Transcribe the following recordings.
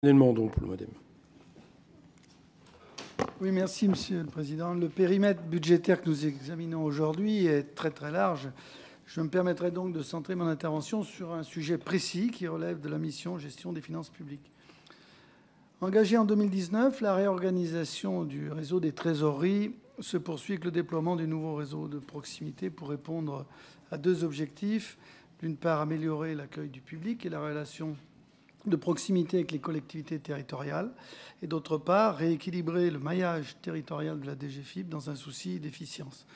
Mandon pour le MoDem. Oui, merci Monsieur le Président. Le périmètre budgétaire que nous examinons aujourd'hui est très très large. Je me permettrai donc de centrer mon intervention sur un sujet précis qui relève de la mission gestion des finances publiques. Engagée en 2019, la réorganisation du réseau des trésoreries se poursuit avec le déploiement du nouveau réseau de proximité pour répondre à deux objectifs. D'une part, améliorer l'accueil du public et la relation de proximité avec les collectivités territoriales, et d'autre part, rééquilibrer le maillage territorial de la DGFiP dans un souci d'efficience.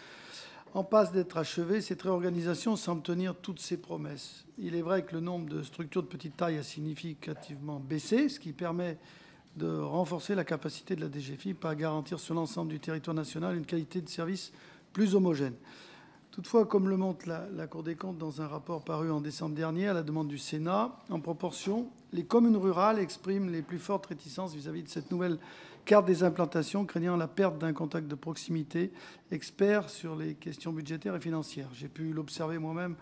En passe d'être achevée, cette réorganisation semble tenir toutes ses promesses. Il est vrai que le nombre de structures de petite taille a significativement baissé, ce qui permet de renforcer la capacité de la DGFiP à garantir sur l'ensemble du territoire national une qualité de service plus homogène. Toutefois, comme le montre la Cour des comptes dans un rapport paru en décembre dernier à la demande du Sénat, en proportion, les communes rurales expriment les plus fortes réticences vis-à-vis de cette nouvelle carte des implantations, craignant la perte d'un contact de proximité expert sur les questions budgétaires et financières. J'ai pu l'observer moi-même,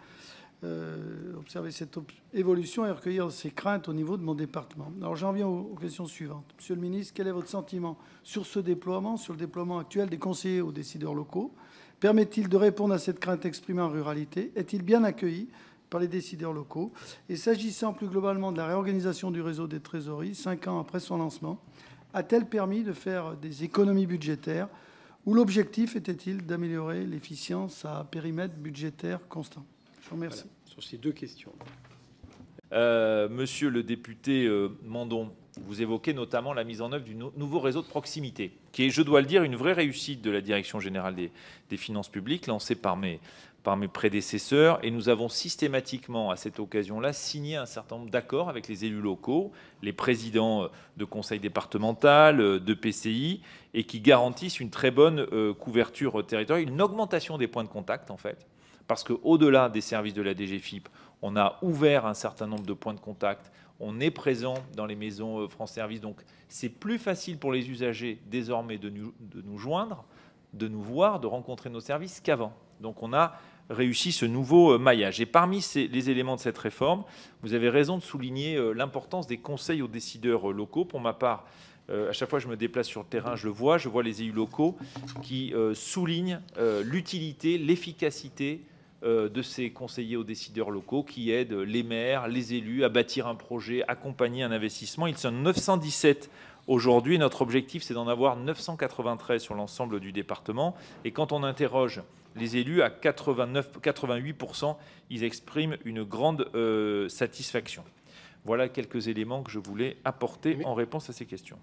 observer cette évolution et recueillir ces craintes au niveau de mon département. Alors j'en viens aux questions suivantes. Monsieur le ministre, quel est votre sentiment sur ce déploiement, sur le déploiement actuel des conseillers aux décideurs locaux ? Permet-il de répondre à cette crainte exprimée en ruralité? Est-il bien accueilli par les décideurs locaux? Et s'agissant plus globalement de la réorganisation du réseau des trésoreries, 5 ans après son lancement, a-t-elle permis de faire des économies budgétaires ou l'objectif était-il d'améliorer l'efficience à périmètre budgétaire constant? Je vous remercie. Voilà, sur ces deux questions. Monsieur le député Mandon, vous évoquez notamment la mise en œuvre du nouveau réseau de proximité, qui est, je dois le dire, une vraie réussite de la Direction générale des finances publiques, lancée par mes prédécesseurs. Et nous avons systématiquement, à cette occasion-là, signé un certain nombre d'accords avec les élus locaux, les présidents de conseils départementaux, de PCI, et qui garantissent une très bonne couverture territoriale, une augmentation des points de contact, en fait. Parce qu'au-delà des services de la DGFiP, on a ouvert un certain nombre de points de contact. On est présent dans les maisons France Service. Donc, c'est plus facile pour les usagers désormais de nous joindre, de nous voir, de rencontrer nos services qu'avant. Donc, on a réussi ce nouveau maillage. Et parmi les éléments de cette réforme, vous avez raison de souligner l'importance des conseils aux décideurs locaux. Pour ma part, à chaque fois que je me déplace sur le terrain, je vois les élus locaux qui soulignent l'utilité, l'efficacité de ces conseillers aux décideurs locaux qui aident les maires, les élus à bâtir un projet, accompagner un investissement. Ils sont 917 aujourd'hui. Notre objectif, c'est d'en avoir 993 sur l'ensemble du département. Et quand on interroge les élus, à 88%, ils expriment une grande satisfaction. Voilà quelques éléments que je voulais apporter en réponse à ces questions.